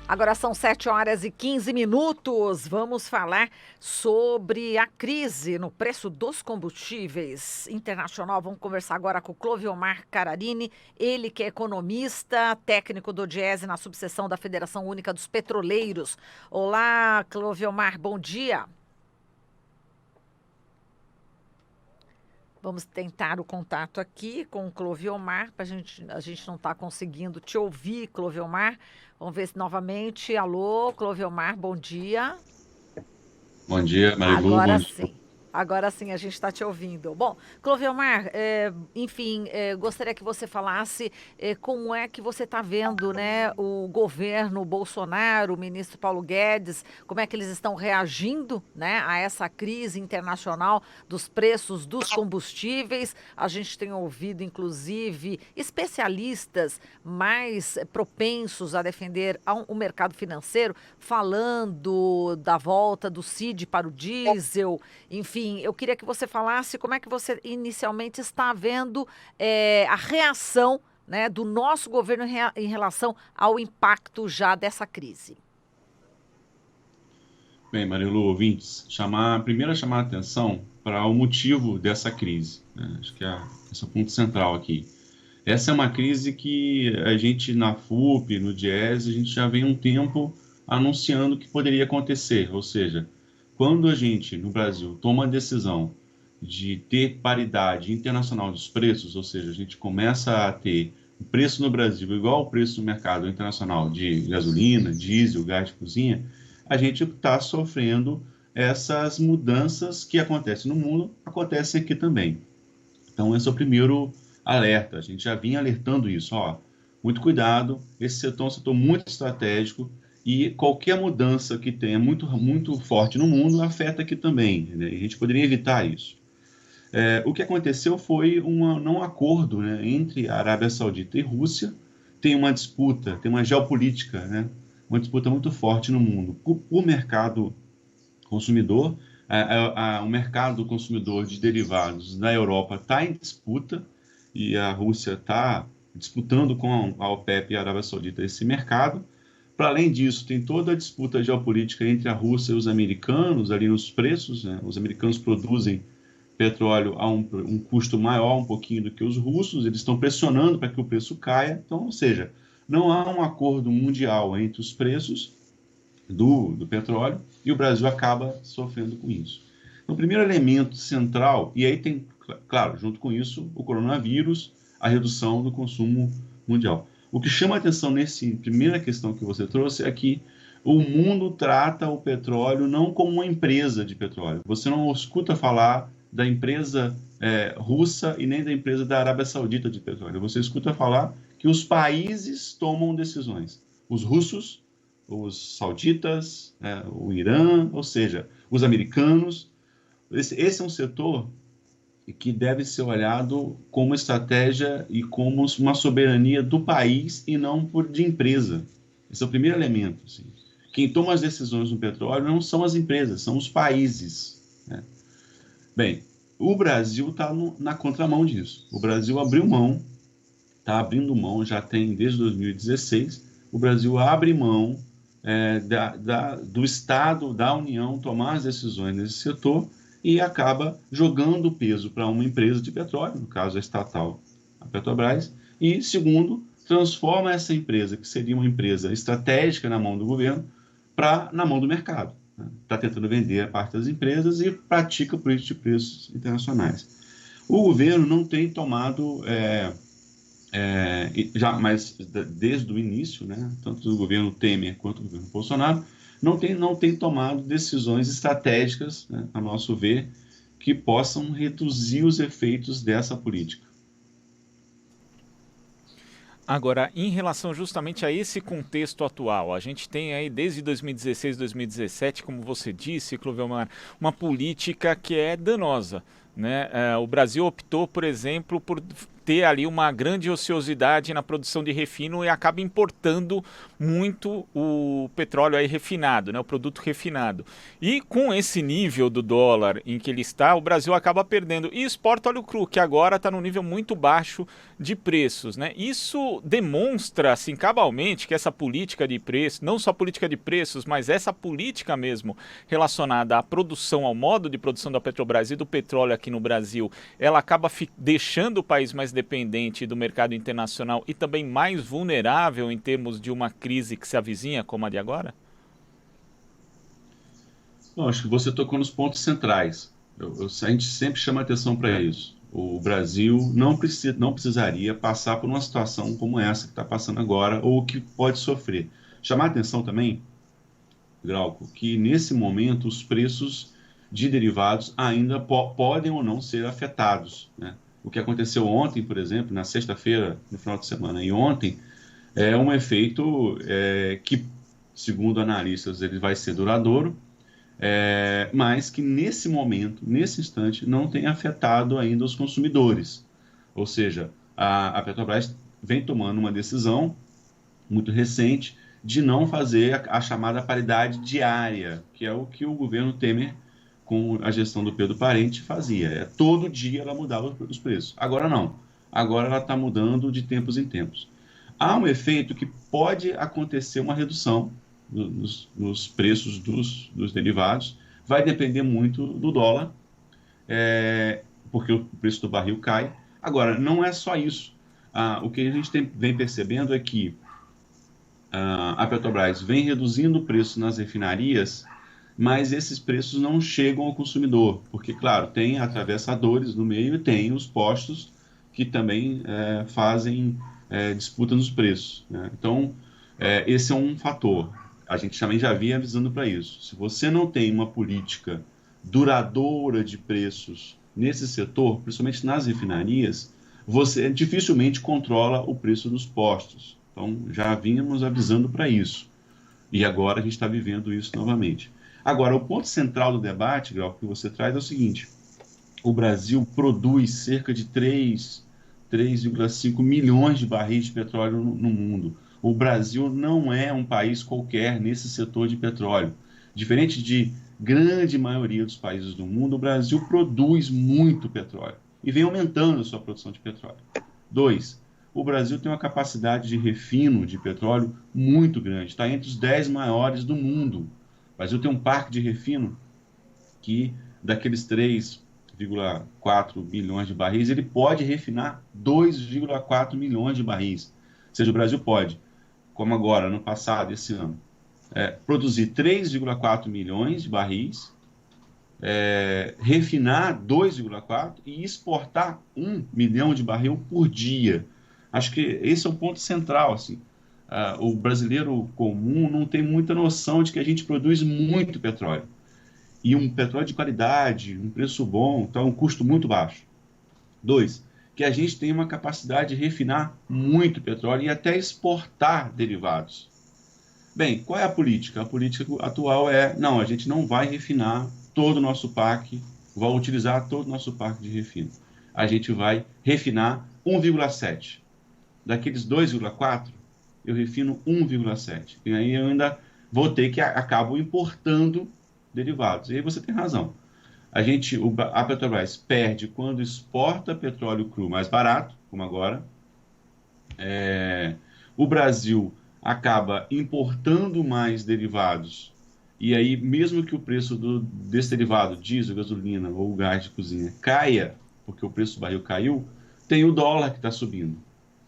Agora são 7h15. Vamos falar sobre a crise no preço dos combustíveis internacional. Vamos conversar agora com o Cloviomar Cararini, ele que é economista, técnico do Diese na subseção da Federação Única dos Petroleiros. Olá, Cloviomar, bom dia. Vamos tentar o contato aqui com o Cloviomar, a gente não está conseguindo te ouvir, Cloviomar. Vamos ver se novamente. Alô, Cloviomar, bom dia. Bom dia, Marilu. Agora Bom dia. sim. Agora sim, a gente está te ouvindo. Bom, Cloviomar, gostaria que você falasse como é que você está vendo, né, o governo Bolsonaro, o ministro Paulo Guedes, como é que eles estão reagindo, né, a essa crise internacional dos preços dos combustíveis. A gente tem ouvido, inclusive, especialistas mais propensos a defender o mercado financeiro, falando da volta do CID para o diesel, enfim. Eu queria que você falasse como é que você inicialmente está vendo a reação, né, do nosso governo em relação ao impacto já dessa crise. Bem, Marilu, ouvintes, primeiro chamar a atenção para o motivo dessa crise, né? Acho que esse é o ponto central aqui. Essa é uma crise que a gente na FUP, no Diese, a gente já vem um tempo anunciando que poderia acontecer, ou seja, quando a gente, no Brasil, toma a decisão de ter paridade internacional dos preços, ou seja, a gente começa a ter o preço no Brasil igual ao preço no mercado internacional de gasolina, diesel, gás de cozinha, a gente está sofrendo essas mudanças que acontecem no mundo, acontecem aqui também. Então, esse é o primeiro alerta. A gente já vinha alertando isso. Muito cuidado, esse setor é um setor muito estratégico, e qualquer mudança que tenha muito forte no mundo afeta aqui também, né? A gente poderia evitar isso. O que aconteceu foi não acordo, né, entre a Arábia Saudita e Rússia. Tem uma disputa, tem uma geopolítica, né, uma disputa muito forte no mundo. O mercado consumidor, o mercado consumidor de derivados da Europa está em disputa, e a Rússia está disputando com a OPEP e a Arábia Saudita esse mercado. Para além disso, tem toda a disputa geopolítica entre a Rússia e os americanos ali nos preços, né? Os americanos produzem petróleo a um custo maior um pouquinho do que os russos, eles estão pressionando para que o preço caia. Então, ou seja, não há um acordo mundial entre os preços do petróleo, e o Brasil acaba sofrendo com isso. Então, o primeiro elemento central, e aí tem, claro, junto com isso, o coronavírus, a redução do consumo mundial. O que chama a atenção nessa primeira questão que você trouxe é que o mundo trata o petróleo não como uma empresa de petróleo. Você não escuta falar da empresa russa e nem da empresa da Arábia Saudita de petróleo. Você escuta falar que os países tomam decisões. Os russos, os sauditas, o Irã, ou seja, os americanos. Esse é um setor que deve ser olhado como estratégia e como uma soberania do país e não de empresa. Esse é o primeiro elemento. Assim. Quem toma as decisões no petróleo não são as empresas, são os países, né? Bem, o Brasil está na contramão disso. O Brasil abriu mão, está abrindo mão, já tem desde 2016, o Brasil abre mão do Estado, da União, tomar as decisões nesse setor, e acaba jogando o peso para uma empresa de petróleo, no caso a estatal, a Petrobras, e, segundo, transforma essa empresa, que seria uma empresa estratégica na mão do governo, na mão do mercado. Está tentando vender a parte das empresas e pratica política de preços internacionais. O governo não tem tomado, mas desde o início, né, tanto do governo Temer quanto do governo Bolsonaro, não tem tomado decisões estratégicas, né, a nosso ver, que possam reduzir os efeitos dessa política. Agora, em relação justamente a esse contexto atual, a gente tem aí desde 2016, 2017, como você disse, Cloviomar, uma política que é danosa, né? O Brasil optou, por exemplo, por ter ali uma grande ociosidade na produção de refino e acaba importando muito o petróleo aí refinado, né, o produto refinado. E com esse nível do dólar em que ele está, o Brasil acaba perdendo. E exporta óleo cru, que agora está num nível muito baixo de preços, né? Isso demonstra, assim, cabalmente que essa política de preços, não só política de preços, mas essa política mesmo relacionada à produção, ao modo de produção da Petrobras e do petróleo aqui no Brasil, ela acaba deixando o país mais dependente do mercado internacional e também mais vulnerável em termos de uma crise que se avizinha como a de agora? Bom, acho que você tocou nos pontos centrais. A gente sempre chama atenção para isso. O Brasil não precisaria passar por uma situação como essa que está passando agora, ou que pode sofrer. Chamar atenção também, Glauco, que nesse momento os preços de derivados ainda podem ou não ser afetados, né? O que aconteceu ontem, por exemplo, na sexta-feira, no final de semana, e ontem, é um efeito que, segundo analistas, ele vai ser duradouro, mas que nesse momento, nesse instante, não tem afetado ainda os consumidores. Ou seja, a Petrobras vem tomando uma decisão muito recente de não fazer a chamada paridade diária, que é o que o governo Temer, com a gestão do Pedro Parente, fazia. Todo dia ela mudava os preços. Agora não. Agora ela está mudando de tempos em tempos. Há um efeito que pode acontecer uma redução nos preços dos derivados. Vai depender muito do dólar, porque o preço do barril cai. Agora, não é só isso. O que a gente vem percebendo é que a Petrobras vem reduzindo o preço nas refinarias, mas esses preços não chegam ao consumidor, porque, claro, tem atravessadores no meio e tem os postos que também fazem disputa nos preços, né? Então, esse é um fator. A gente também já vinha avisando para isso. Se você não tem uma política duradoura de preços nesse setor, principalmente nas refinarias, você dificilmente controla o preço dos postos. Então, já vínhamos avisando para isso. E agora a gente está vivendo isso novamente. Agora, o ponto central do debate, Grau, que você traz é o seguinte: o Brasil produz cerca de 3,5 milhões de barris de petróleo no mundo. O Brasil não é um país qualquer nesse setor de petróleo. Diferente de grande maioria dos países do mundo, o Brasil produz muito petróleo e vem aumentando a sua produção de petróleo. 2. O Brasil tem uma capacidade de refino de petróleo muito grande, está entre os 10 maiores do mundo. O Brasil tem um parque de refino que, daqueles 3,4 milhões de barris, ele pode refinar 2,4 milhões de barris. Ou seja, o Brasil pode, como agora, no passado, esse ano, produzir 3,4 milhões de barris, refinar 2,4 e exportar 1 milhão de barril por dia. Acho que esse é o ponto central, assim. O brasileiro comum não tem muita noção de que a gente produz muito petróleo. E um petróleo de qualidade, um preço bom, então um custo muito baixo. 2, que a gente tem uma capacidade de refinar muito petróleo e até exportar derivados. Bem, qual é a política? A política atual não, a gente não vai refinar todo o nosso parque, vai utilizar todo o nosso parque de refino. A gente vai refinar 1,7. Daqueles 2,4, eu refino 1,7. E aí eu ainda vou ter que acabo importando derivados. E aí você tem razão. A Petrobras perde quando exporta petróleo cru mais barato, como agora. O Brasil acaba importando mais derivados. E aí, mesmo que o preço desse derivado, diesel, gasolina ou gás de cozinha, caia, porque o preço do barril caiu, tem o dólar que está subindo.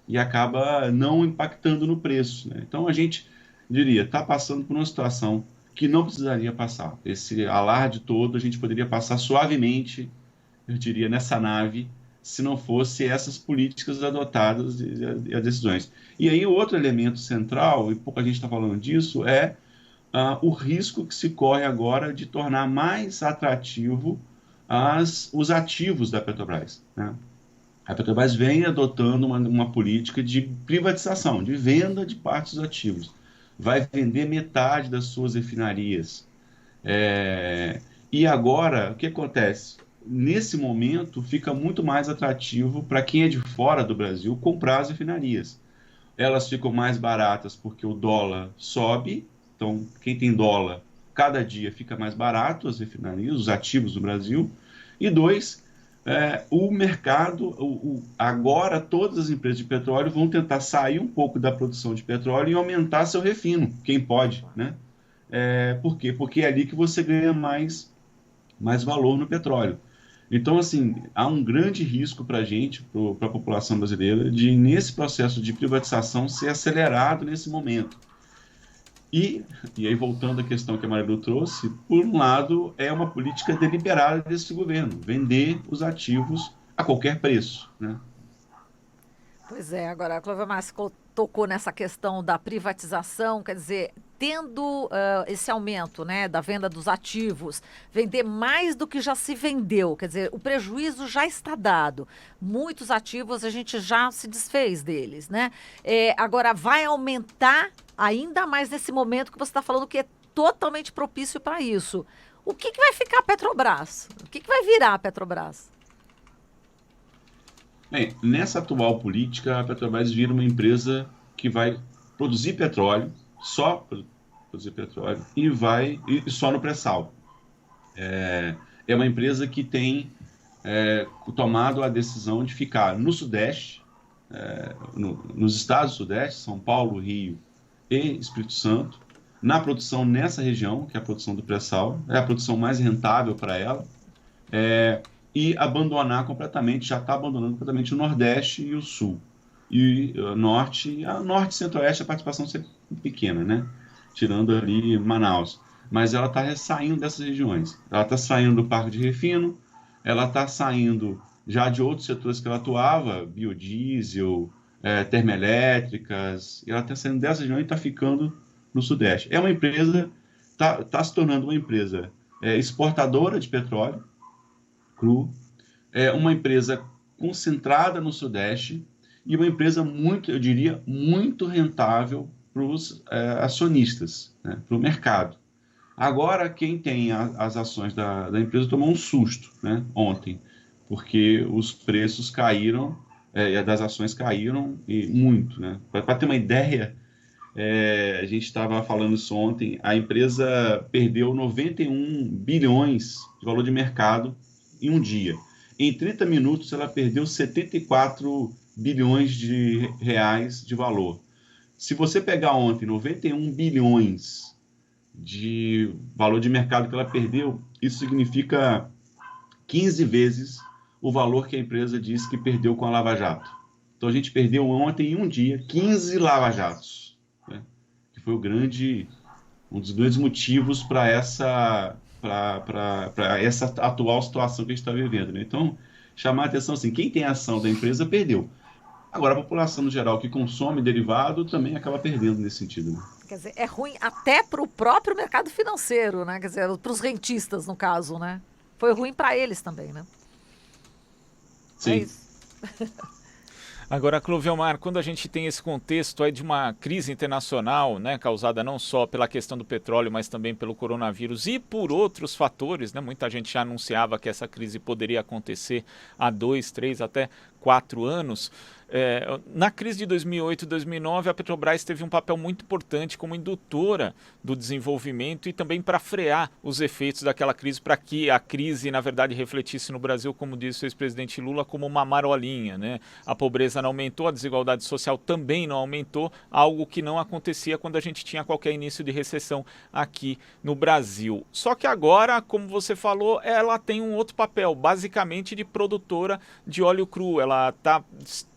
E acaba não impactando no preço, né? Então, a gente diria, está passando por uma situação que não precisaria passar. Esse alarde todo a gente poderia passar suavemente, eu diria, nessa nave, se não fosse essas políticas adotadas e as decisões. E aí, o outro elemento central, e pouca gente está falando disso, é o risco que se corre agora de tornar mais atrativo os ativos da Petrobras, né? A Petrobras vem adotando uma política de privatização, de venda de partes dos ativos. Vai vender metade das suas refinarias. E agora, o que acontece? nesse momento, fica muito mais atrativo para quem é de fora do Brasil comprar as refinarias. Elas ficam mais baratas porque o dólar sobe, então quem tem dólar, cada dia fica mais barato as refinarias, os ativos do Brasil. E dois, o mercado, agora todas as empresas de petróleo vão tentar sair um pouco da produção de petróleo e aumentar seu refino, quem pode, né? Por quê? Porque é ali que você ganha mais valor no petróleo. Então, assim, há um grande risco para a gente, para a população brasileira, de nesse processo de privatização ser acelerado nesse momento. E aí, voltando à questão que a Marilu trouxe, por um lado, é uma política deliberada desse governo, vender os ativos a qualquer preço, né? Pois é, agora a Cláudia Márcio tocou nessa questão da privatização, quer dizer, tendo esse aumento, né, da venda dos ativos, vender mais do que já se vendeu, quer dizer, o prejuízo já está dado. Muitos ativos a gente já se desfez deles, né? Agora vai aumentar ainda mais nesse momento que você está falando que é totalmente propício para isso. O que vai ficar a Petrobras? O que vai virar a Petrobras? Bem, nessa atual política, a Petrobras vira uma empresa que vai produzir petróleo, só produzir petróleo, e só no pré-sal. É uma empresa que tem tomado a decisão de ficar no Sudeste, nos estados do Sudeste, São Paulo, Rio e Espírito Santo, na produção nessa região, que é a produção do pré-sal, é a produção mais rentável para ela, e abandonar completamente, já está abandonando completamente o Nordeste e o Sul. E Norte e Centro-Oeste, a participação é pequena, né? Tirando ali Manaus. Mas ela está saindo dessas regiões. Ela está saindo do Parque de Refino, ela está saindo já de outros setores que ela atuava, biodiesel, termoelétricas, e ela está saindo dessas regiões e está ficando no Sudeste. É uma empresa, está se tornando uma empresa exportadora de petróleo cru, uma empresa concentrada no Sudeste e uma empresa eu diria, muito rentável para os acionistas, né, para o mercado. Agora, quem tem as ações da empresa tomou um susto, né, ontem, porque os preços caíram, das ações caíram e muito, né? Para ter uma ideia, a gente estava falando isso ontem, a empresa perdeu 91 bilhões de valor de mercado em um dia. Em 30 minutos, ela perdeu 74 bilhões de reais de valor. Se você pegar ontem 91 bilhões de valor de mercado que ela perdeu, isso significa 15 vezes o valor que a empresa disse que perdeu com a Lava Jato. Então, a gente perdeu ontem, em um dia, 15 Lava Jatos, né? Que foi um dos grandes motivos para essa atual situação que a gente está vivendo, né? Então, chamar a atenção assim, quem tem ação da empresa perdeu. Agora, a população no geral que consome derivado também acaba perdendo nesse sentido, né? Quer dizer, é ruim até para o próprio mercado financeiro, né? Quer dizer, para os rentistas, no caso, né? Foi ruim para eles também, né? Sim. É isso. Agora, Clovelmar, quando a gente tem esse contexto aí de uma crise internacional, né, causada não só pela questão do petróleo, mas também pelo coronavírus e por outros fatores, né, muita gente já anunciava que essa crise poderia acontecer há 2, 3, até 4 anos. Na crise de 2008 e 2009, a Petrobras teve um papel muito importante como indutora do desenvolvimento e também para frear os efeitos daquela crise, para que a crise, na verdade, refletisse no Brasil, como disse o ex-presidente Lula, como uma marolinha, né? A pobreza não aumentou, a desigualdade social também não aumentou, algo que não acontecia quando a gente tinha qualquer início de recessão aqui no Brasil. Só que agora, como você falou, ela tem um outro papel, basicamente de produtora de óleo cru. Ela está...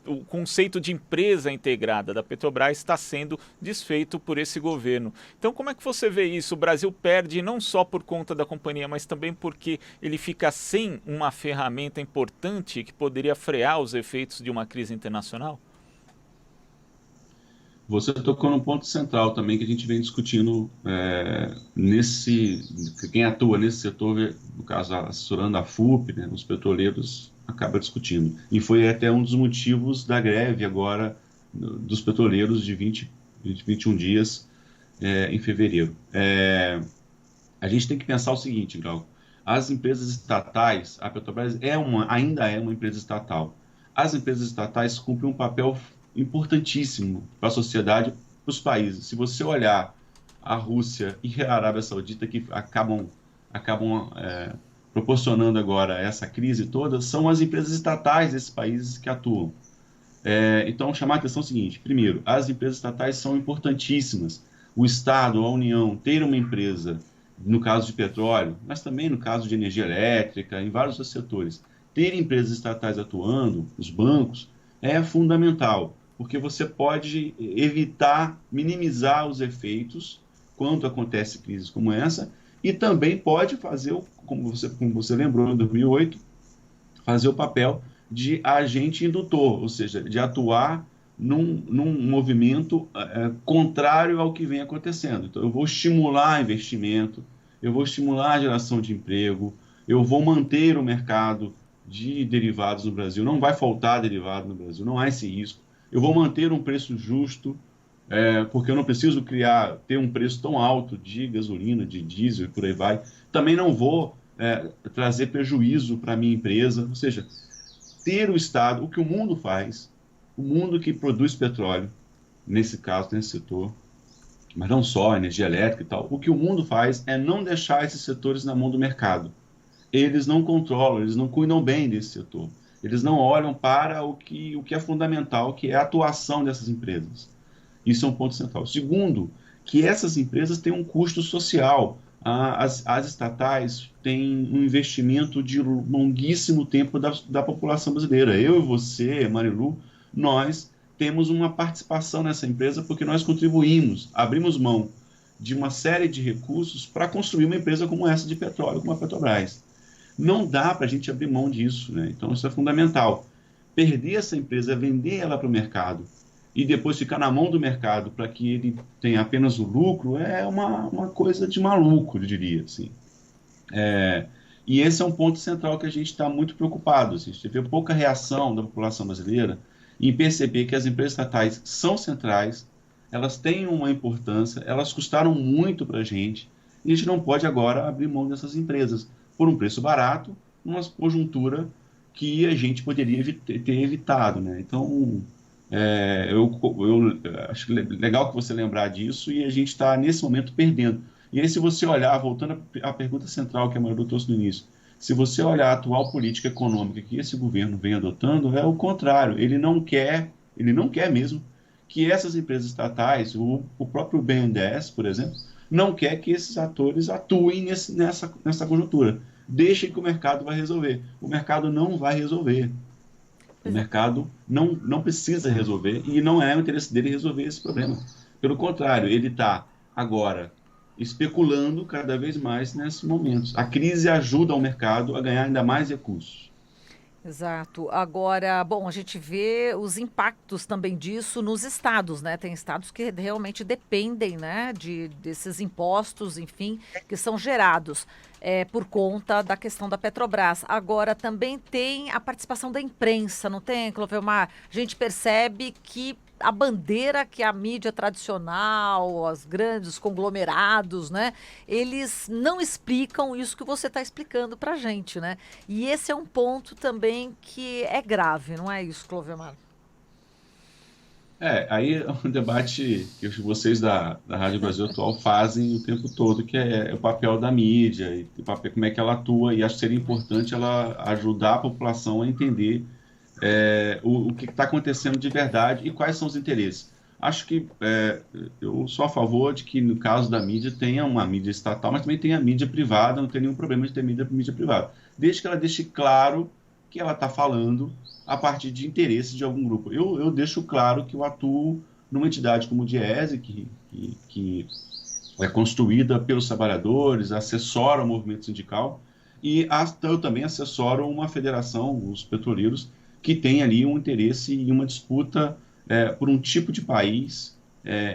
O conceito de empresa integrada da Petrobras está sendo desfeito por esse governo. Então, como é que você vê isso? O Brasil perde não só por conta da companhia, mas também porque ele fica sem uma ferramenta importante que poderia frear os efeitos de uma crise internacional? Você tocou num ponto central também que a gente vem discutindo quem atua nesse setor, no caso, assessorando a FUP, né, os petroleiros, acaba discutindo. E foi até um dos motivos da greve agora dos petroleiros de 21 dias em fevereiro. A gente tem que pensar o seguinte, Grau, As empresas estatais, a Petrobras ainda é uma empresa estatal. As empresas estatais cumprem um papel importantíssimo para a sociedade, para os países. Se você olhar a Rússia e a Arábia Saudita, que acabam proporcionando agora essa crise toda, são as empresas estatais desses países que atuam. Então, chamar a atenção é o seguinte: primeiro, as empresas estatais são importantíssimas. O Estado, a União, ter uma empresa, no caso de petróleo, mas também no caso de energia elétrica, em vários outros setores, ter empresas estatais atuando, os bancos, é fundamental, porque você pode evitar, minimizar os efeitos quando acontece crises como essa, e também pode fazer, como você lembrou, em 2008, fazer o papel de agente indutor, ou seja, de atuar num movimento contrário ao que vem acontecendo. Então, eu vou estimular investimento, eu vou estimular a geração de emprego, eu vou manter o mercado de derivados no Brasil, não vai faltar derivado no Brasil, não há esse risco. Eu vou manter um preço justo, porque eu não preciso ter um preço tão alto de gasolina, de diesel e por aí vai. Também não vou trazer prejuízo para a minha empresa, ou seja, ter o Estado, o que o mundo faz, o mundo que produz petróleo, nesse caso, nesse setor, mas não só, energia elétrica e tal, o que o mundo faz é não deixar esses setores na mão do mercado. Eles não controlam, eles não cuidam bem desse setor. Eles não olham para o que é fundamental, que é a atuação dessas empresas. Isso é um ponto central. Segundo, que essas empresas têm um custo social. As estatais têm um investimento de longuíssimo tempo da população brasileira. Eu e você, Marilu, nós temos uma participação nessa empresa porque nós contribuímos, abrimos mão de uma série de recursos para construir uma empresa como essa de petróleo, como a Petrobras. Não dá para a gente abrir mão disso, né? Então isso é fundamental. Perder essa empresa, vender ela para o mercado e depois ficar na mão do mercado para que ele tenha apenas o lucro é uma coisa de maluco, eu diria, assim. E esse é um ponto central que a gente está muito preocupado. Assim, a gente vê pouca reação da população brasileira em perceber que as empresas estatais são centrais, elas têm uma importância, elas custaram muito para a gente, e a gente não pode agora abrir mão dessas empresas por um preço barato, numa conjuntura que a gente poderia ter evitado, né? Então, eu acho legal que você lembrar disso, e a gente está, nesse momento, perdendo. E aí, se você olhar, voltando à pergunta central que a Marilu trouxe no início, se você olhar a atual política econômica que esse governo vem adotando, é o contrário. Ele não quer mesmo que essas empresas estatais, o próprio BNDES, por exemplo, não quer que esses atores atuem nessa conjuntura. Deixem que o mercado vai resolver. O mercado não vai resolver. O mercado não precisa resolver e não é o interesse dele resolver esse problema. Pelo contrário, ele está agora especulando cada vez mais nesses momentos. A crise ajuda o mercado a ganhar ainda mais recursos. Exato. Agora, bom, a gente vê os impactos também disso nos estados, né? Tem estados que realmente dependem, né, desses impostos, enfim, que são gerados por conta da questão da Petrobras. Agora, também tem a participação da imprensa, não tem, Clovelmar? A gente percebe que a bandeira que a mídia tradicional, os grandes conglomerados, né, eles não explicam isso que você está explicando para a gente, né? E esse é um ponto também que é grave, não é isso, Clovelmar? Aí é um debate que vocês da Rádio Brasil Atual fazem o tempo todo, que é o papel da mídia, e o papel, como é que ela atua, e acho que seria importante ela ajudar a população a entender o que está acontecendo de verdade e quais são os interesses. Acho que eu sou a favor de que, no caso da mídia, tenha uma mídia estatal, mas também tenha mídia privada, não tem nenhum problema de ter mídia privada. Desde que ela deixe claro que ela está falando a partir de interesses de algum grupo. Eu deixo claro que eu atuo numa entidade como o Diese, que é construída pelos trabalhadores, assessora o movimento sindical, e eu também assessoro uma federação, os petroleiros, que tem ali um interesse e uma disputa por um tipo de país,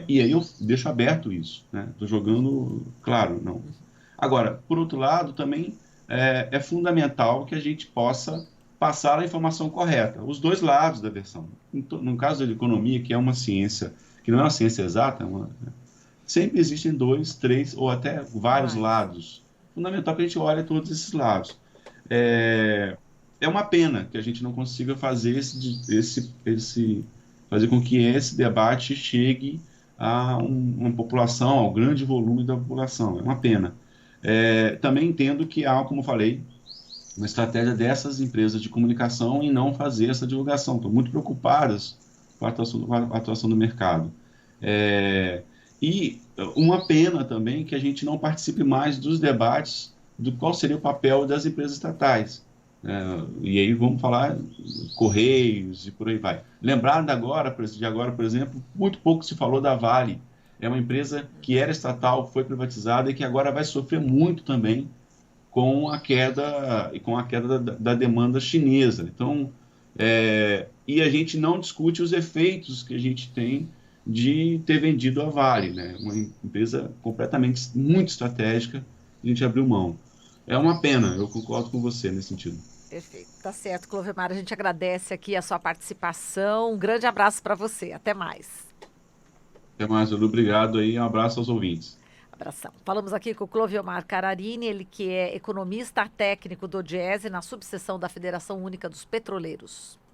e aí eu deixo aberto isso, né? Estou jogando, claro, não. Agora, por outro lado, também é fundamental que a gente possa passar a informação correta, os dois lados da versão. No caso da economia, que é uma ciência, que não é uma ciência exata, sempre existem 2, 3 ou até vários lados fundamental que a gente olhe todos esses lados. É, é uma pena que a gente não consiga fazer fazer com que esse debate chegue a uma população, ao grande volume da população. É uma pena. Também entendo que há, como eu falei, uma estratégia dessas empresas de comunicação em não fazer essa divulgação. Estão muito preocupadas com a atuação do mercado. E uma pena também que a gente não participe mais dos debates do qual seria o papel das empresas estatais. E aí vamos falar Correios e por aí vai. Lembrar de agora, por exemplo, muito pouco se falou da Vale. É uma empresa que era estatal, foi privatizada e que agora vai sofrer muito também com a queda da demanda chinesa. Então, e a gente não discute os efeitos que a gente tem de ter vendido a Vale, né? Uma empresa completamente muito estratégica, a gente abriu mão. É uma pena, eu concordo com você nesse sentido. Perfeito, tá certo, Clovemar. A gente agradece aqui a sua participação. Um grande abraço para você. Até mais. Até mais, Lu. Obrigado aí. Um abraço aos ouvintes. Abração. Falamos aqui com o Cloviomar Cararini, ele que é economista técnico do Diese na subseção da Federação Única dos Petroleiros.